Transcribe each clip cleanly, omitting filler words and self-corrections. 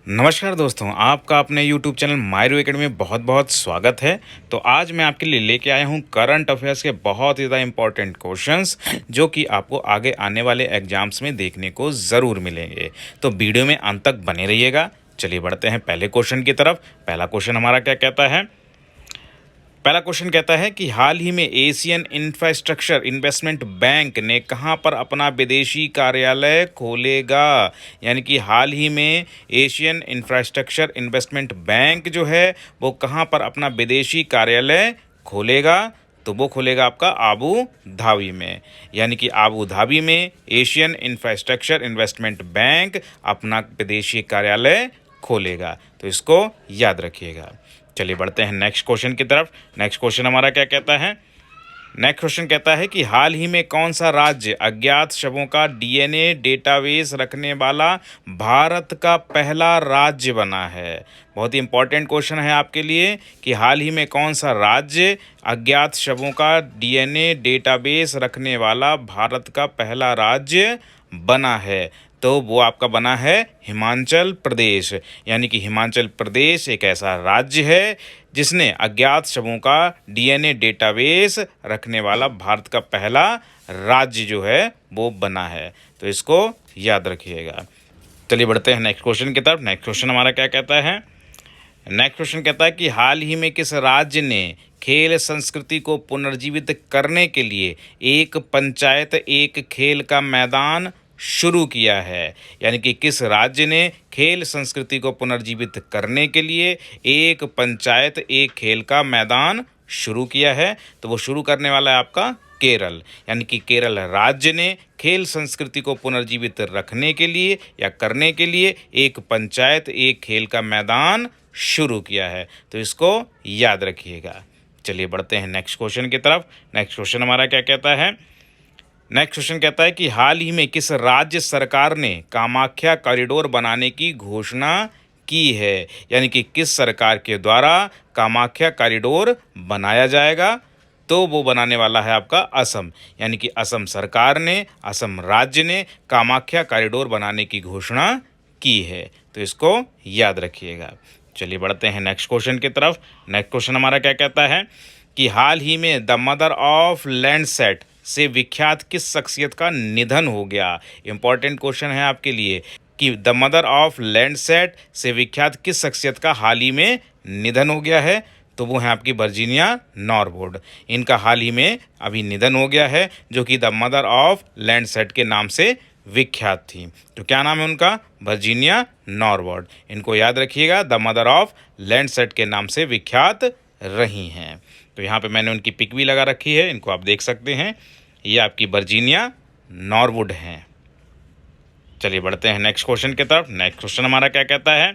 नमस्कार दोस्तों, आपका अपने YouTube चैनल मायरू एकेडमी में बहुत बहुत स्वागत है। तो आज मैं आपके लिए लेके आया हूँ करंट अफेयर्स के बहुत ही ज़्यादा इंपॉर्टेंट क्वेश्चंस जो कि आपको आगे आने वाले एग्जाम्स में देखने को ज़रूर मिलेंगे। तो वीडियो में अंत तक बने रहिएगा। चलिए बढ़ते हैं पहले क्वेश्चन की तरफ। पहला क्वेश्चन हमारा क्या कहता है? पहला क्वेश्चन कहता है कि हाल ही में एशियन इंफ्रास्ट्रक्चर इन्वेस्टमेंट बैंक ने कहां पर अपना विदेशी कार्यालय खोलेगा। यानी कि हाल ही में एशियन इंफ्रास्ट्रक्चर इन्वेस्टमेंट बैंक जो है वो कहां पर अपना विदेशी कार्यालय खोलेगा। तो वो खोलेगा आपका आबू धाबी में। यानी कि आबू धाबी में एशियन इंफ्रास्ट्रक्चर इन्वेस्टमेंट बैंक अपना विदेशी कार्यालय खोलेगा। तो इसको याद रखिएगा। चलिए बढ़ते हैं नेक्स्ट क्वेश्चन की तरफ। नेक्स्ट क्वेश्चन हमारा क्या कहता है? नेक्स्ट क्वेश्चन कहता है कि हाल ही में कौन सा राज्य अज्ञात शवों का डीएनए डेटाबेस रखने वाला भारत का पहला राज्य बना है। बहुत ही इंपॉर्टेंट क्वेश्चन है आपके लिए कि हाल ही में कौन सा राज्य अज्ञात शवों का डीएनए डेटाबेस रखने वाला भारत का पहला राज्य बना है। तो वो आपका बना है हिमाचल प्रदेश। यानी कि हिमाचल प्रदेश एक ऐसा राज्य है जिसने अज्ञात शवों का डीएनए डेटाबेस रखने वाला भारत का पहला राज्य जो है वो बना है। तो इसको याद रखिएगा। चलिए बढ़ते हैं नेक्स्ट क्वेश्चन की तरफ। नेक्स्ट क्वेश्चन हमारा क्या कहता है? नेक्स्ट क्वेश्चन कहता है कि हाल ही में किस राज्य ने खेल संस्कृति को पुनर्जीवित करने के लिए एक पंचायत एक खेल का मैदान शुरू किया है। यानी कि किस राज्य ने खेल संस्कृति को पुनर्जीवित करने के लिए एक पंचायत एक खेल का मैदान शुरू किया है। तो वो शुरू करने वाला है आपका केरल। यानी कि केरल राज्य ने खेल संस्कृति को पुनर्जीवित रखने के लिए या करने के लिए एक पंचायत एक खेल का मैदान शुरू किया है। तो इसको याद रखिएगा। चलिए बढ़ते हैं नेक्स्ट क्वेश्चन की तरफ। नेक्स्ट क्वेश्चन हमारा क्या कहता है? नेक्स्ट क्वेश्चन कहता है कि हाल ही में किस राज्य सरकार ने कामाख्या कॉरिडोर बनाने की घोषणा की है। यानी कि किस सरकार के द्वारा कामाख्या कॉरिडोर बनाया जाएगा। तो वो बनाने वाला है आपका असम। यानी कि असम सरकार ने असम राज्य ने कामाख्या कॉरिडोर बनाने की घोषणा की है। तो इसको याद रखिएगा। चलिए बढ़ते हैं नेक्स्ट क्वेश्चन की तरफ। नेक्स्ट क्वेश्चन हमारा क्या कहता है कि हाल ही में द मदर ऑफ लैंडसेट से विख्यात किस शख्सियत का निधन हो गया। इंपॉर्टेंट क्वेश्चन है आपके लिए कि द मदर ऑफ लैंडसेट से विख्यात किस शख्सियत का हाल ही में निधन हो गया है। तो वो है आपकी वर्जीनिया नॉरवुड। इनका हाल ही में अभी निधन हो गया है जो कि द मदर ऑफ लैंडसेट के नाम से विख्यात थी। तो क्या नाम है उनका? Virginia Norwood. इनको याद रखिएगा, द मदर ऑफ लैंडसेट के नाम से विख्यात रही हैं। तो यहाँ पे मैंने उनकी पिक भी लगा रखी है, इनको आप देख सकते हैं। ये आपकी वर्जीनिया नॉरवुड हैं। चलिए बढ़ते हैं नेक्स्ट क्वेश्चन की तरफ। नेक्स्ट क्वेश्चन हमारा क्या कहता है?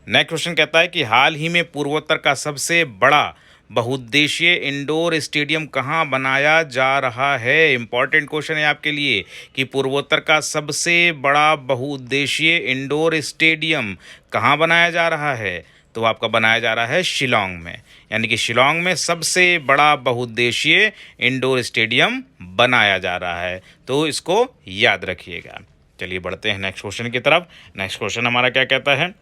नेक्स्ट क्वेश्चन कहता है कि हाल ही में पूर्वोत्तर का सबसे बड़ा बहुउद्देशीय इंडोर स्टेडियम कहाँ बनाया जा रहा है। इंपॉर्टेंट क्वेश्चन है आपके लिए कि पूर्वोत्तर का सबसे बड़ा बहुउद्देशीय इंडोर स्टेडियम कहाँ बनाया जा रहा है। तो आपका बनाया जा रहा है शिलोंग में। यानी कि शिलोंग में सबसे बड़ा बहुउद्देशीय इंडोर स्टेडियम बनाया जा रहा है। तो इसको याद रखिएगा। चलिए बढ़ते हैं नेक्स्ट क्वेश्चन की तरफ। नेक्स्ट क्वेश्चन हमारा क्या कहता है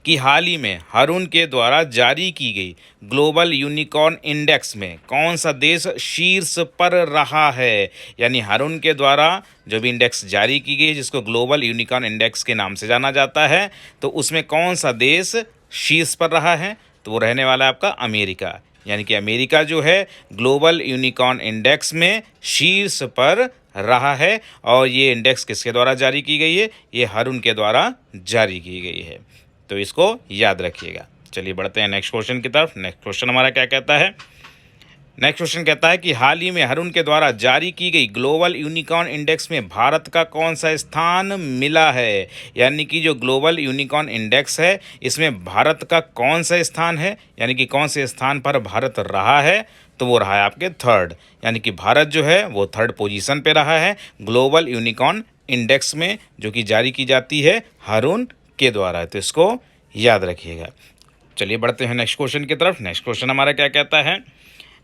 कि हाल ही में हारून के द्वारा जारी की गई ग्लोबल यूनिकॉर्न इंडेक्स में कौन सा देश शीर्ष पर रहा है। यानी हारून के द्वारा जो भी इंडेक्स जारी की गई जिसको ग्लोबल यूनिकॉर्न इंडेक्स के नाम से जाना जाता है, तो उसमें कौन सा देश शीर्ष पर रहा है। तो वो रहने वाला है आपका अमेरिका। यानी कि अमेरिका जो है ग्लोबल यूनिकॉर्न इंडेक्स में शीर्ष पर रहा है। और ये इंडेक्स किसके द्वारा जारी की गई है? ये हारून के द्वारा जारी की गई है। तो इसको याद रखिएगा। चलिए बढ़ते हैं नेक्स्ट क्वेश्चन की तरफ। नेक्स्ट क्वेश्चन हमारा क्या कहता है? नेक्स्ट क्वेश्चन कहता है कि हाल ही में हारून के द्वारा जारी की गई ग्लोबल यूनिकॉर्न इंडेक्स में भारत का कौन सा स्थान मिला है। यानी कि जो ग्लोबल यूनिकॉर्न इंडेक्स है इसमें भारत का कौन सा स्थान है, यानी कि कौन से स्थान पर भारत रहा है। तो वो रहा है आपके थर्ड। यानी कि भारत जो है वो थर्ड पोजीशन पे रहा है ग्लोबल यूनिकॉर्न इंडेक्स में, जो कि जारी की जाती है हारून के द्वारा। तो इसको याद रखिएगा। चलिए बढ़ते हैं नेक्स्ट क्वेश्चन की तरफ। नेक्स्ट क्वेश्चन हमारा क्या कहता है?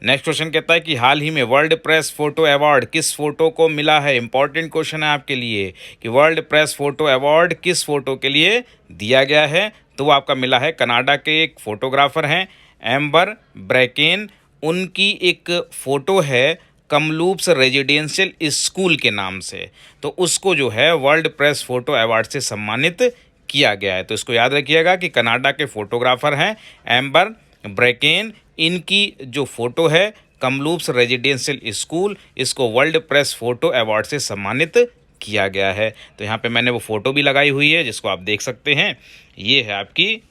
नेक्स्ट क्वेश्चन कहता है कि हाल ही में वर्ल्ड प्रेस फोटो अवार्ड किस फोटो को मिला है। इंपॉर्टेंट क्वेश्चन है आपके लिए कि वर्ल्ड प्रेस फोटो अवार्ड किस फोटो के लिए दिया गया है। तो वो आपका मिला है कनाडा के एक फोटोग्राफर हैं एम्बर ब्रैकेन, उनकी एक फ़ोटो है कमलूप्स रेजिडेंशियल स्कूल के नाम से, तो उसको जो है वर्ल्ड प्रेस फोटो अवार्ड से सम्मानित किया गया है। तो इसको याद रखिएगा कि कनाडा के फोटोग्राफर हैं एम्बर ब्रैकेन, इनकी जो फ़ोटो है कमलूप्स रेजिडेंशियल स्कूल, इसको वर्ल्ड प्रेस फ़ोटो अवार्ड से सम्मानित किया गया है। तो यहाँ पे मैंने वो फ़ोटो भी लगाई हुई है जिसको आप देख सकते हैं। ये है आपकी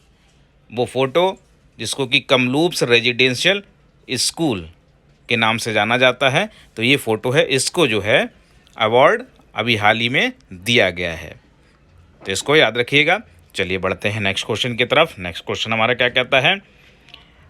वो फ़ोटो जिसको कि कमलूप्स रेजिडेंशियल स्कूल के नाम से जाना जाता है। तो ये फ़ोटो है, इसको जो है अवार्ड अभी हाल ही में दिया गया है, तो इसको याद रखिएगा। चलिए बढ़ते हैं नेक्स्ट क्वेश्चन की तरफ। नेक्स्ट क्वेश्चन हमारा क्या कहता है।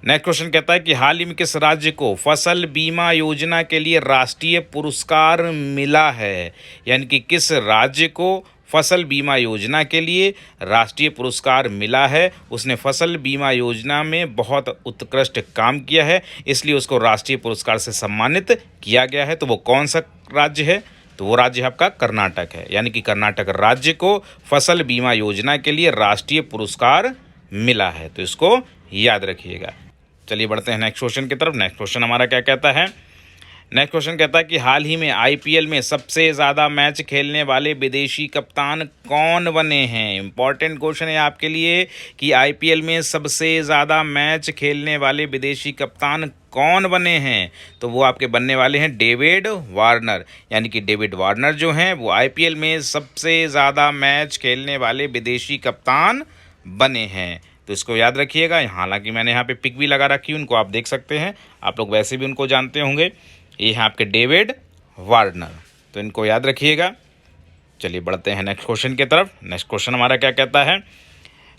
नेक्स्ट क्वेश्चन कहता है कि हाल ही में किस राज्य को फसल बीमा योजना के लिए राष्ट्रीय पुरस्कार मिला है। यानी कि किस राज्य को फसल बीमा योजना के लिए राष्ट्रीय पुरस्कार मिला है। उसने फसल बीमा योजना में बहुत उत्कृष्ट काम किया है, इसलिए उसको राष्ट्रीय पुरस्कार से सम्मानित किया गया है। तो वो कौन सा राज्य है। तो वो राज्य आपका कर्नाटक है। यानी कि कर्नाटक राज्य को फसल बीमा योजना के लिए राष्ट्रीय पुरस्कार मिला है, तो इसको याद रखिएगा। चलिए बढ़ते हैं नेक्स्ट क्वेश्चन की तरफ। नेक्स्ट क्वेश्चन हमारा क्या कहता है। नेक्स्ट क्वेश्चन कहता है कि हाल ही में आईपीएल में सबसे ज़्यादा मैच खेलने वाले विदेशी कप्तान कौन बने हैं। इंपॉर्टेंट क्वेश्चन है आपके लिए कि आईपीएल में सबसे ज़्यादा मैच खेलने वाले विदेशी कप्तान कौन बने हैं। तो वो आपके बनने वाले हैं डेविड वार्नर। यानी कि डेविड वार्नर जो हैं वो आईपीएल में सबसे ज़्यादा मैच खेलने वाले विदेशी कप्तान बने हैं, तो इसको याद रखिएगा। हालांकि मैंने यहाँ पे पिक भी लगा रखी है, उनको आप देख सकते हैं, आप लोग वैसे भी उनको जानते होंगे। ये हैं आपके डेविड वार्नर, तो इनको याद रखिएगा। चलिए बढ़ते हैं नेक्स्ट क्वेश्चन की तरफ। नेक्स्ट क्वेश्चन हमारा क्या कहता है।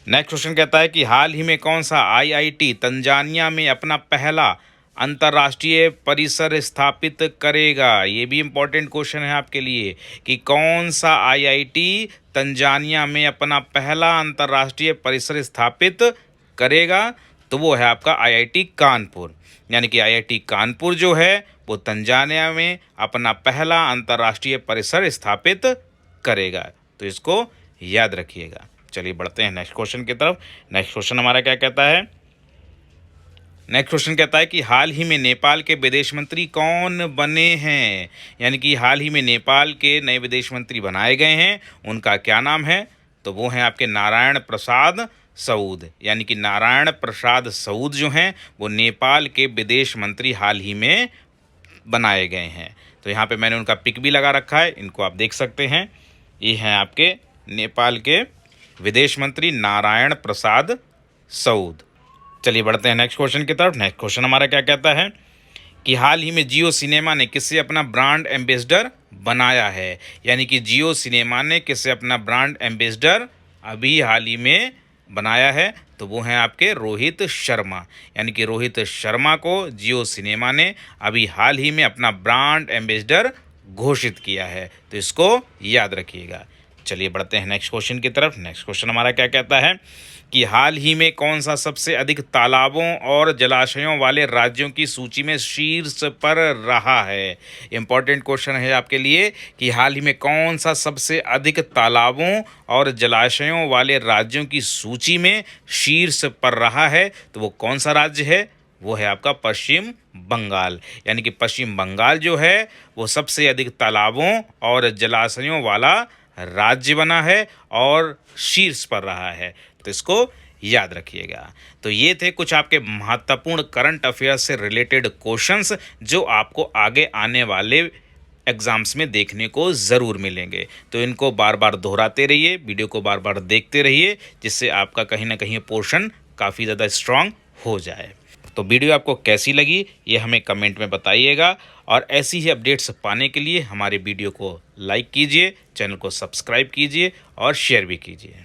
नेक्स्ट क्वेश्चन कहता है कि हाल ही में कौन सा आईआईटी तंजानिया में अपना पहला अंतर्राष्ट्रीय परिसर स्थापित करेगा। ये भी इम्पोर्टेंट क्वेश्चन है आपके लिए कि कौन सा आईआईटी तंजानिया में अपना पहला अंतर्राष्ट्रीय परिसर स्थापित करेगा। तो वो है आपका आईआईटी कानपुर। यानी कि आईआईटी कानपुर जो है वो तंजानिया में अपना पहला अंतर्राष्ट्रीय परिसर स्थापित करेगा, तो इसको याद रखिएगा। चलिए बढ़ते हैं नेक्स्ट क्वेश्चन की तरफ। नेक्स्ट क्वेश्चन हमारा क्या कहता है। नेक्स्ट क्वेश्चन कहता है कि हाल ही में नेपाल के विदेश मंत्री कौन बने हैं। यानी कि हाल ही में नेपाल के नए विदेश मंत्री बनाए गए हैं, उनका क्या नाम है। तो वो हैं आपके नारायण प्रसाद सऊद। यानी कि नारायण प्रसाद सऊद जो हैं वो नेपाल के विदेश मंत्री हाल ही में बनाए गए हैं। तो यहाँ पे मैंने उनका पिक भी लगा रखा है, इनको आप देख सकते हैं। ये हैं आपके नेपाल के विदेश मंत्री नारायण प्रसाद सऊद। चलिए बढ़ते हैं नेक्स्ट क्वेश्चन की तरफ। नेक्स्ट क्वेश्चन हमारा क्या कहता है कि हाल ही में जियो सिनेमा ने किससे अपना ब्रांड एम्बेसडर बनाया है। यानी कि जियो सिनेमा ने किससे अपना ब्रांड एम्बेसडर अभी हाल ही में बनाया है। तो वो हैं आपके रोहित शर्मा। यानी कि रोहित शर्मा को जियो सिनेमा ने अभी हाल ही में अपना ब्रांड एम्बेसडर घोषित किया है, तो इसको याद रखिएगा। चलिए बढ़ते हैं नेक्स्ट क्वेश्चन की तरफ। नेक्स्ट क्वेश्चन हमारा क्या कहता है कि हाल ही में कौन सा सबसे अधिक तालाबों और जलाशयों वाले राज्यों की सूची में शीर्ष पर रहा है। इंपॉर्टेंट क्वेश्चन है आपके लिए कि हाल ही में कौन सा सबसे अधिक तालाबों और जलाशयों वाले राज्यों की सूची में शीर्ष पर रहा है। तो वो कौन सा राज्य है। वो है आपका पश्चिम बंगाल। यानी कि पश्चिम बंगाल जो है वो सबसे अधिक तालाबों और जलाशयों वाला राज्य बना है और शीर्ष पर रहा है, तो इसको याद रखिएगा। तो ये थे कुछ आपके महत्वपूर्ण करंट अफेयर्स से रिलेटेड क्वेश्चंस जो आपको आगे आने वाले एग्ज़ाम्स में देखने को ज़रूर मिलेंगे। तो इनको बार बार दोहराते रहिए, वीडियो को बार बार देखते रहिए, जिससे आपका कहीं ना कहीं पोर्शन काफ़ी ज़्यादा स्ट्रांग हो जाए। तो वीडियो आपको कैसी लगी ये हमें कमेंट में बताइएगा, और ऐसी ही अपडेट्स पाने के लिए हमारे वीडियो को लाइक कीजिए, चैनल को सब्सक्राइब कीजिए और शेयर भी कीजिए।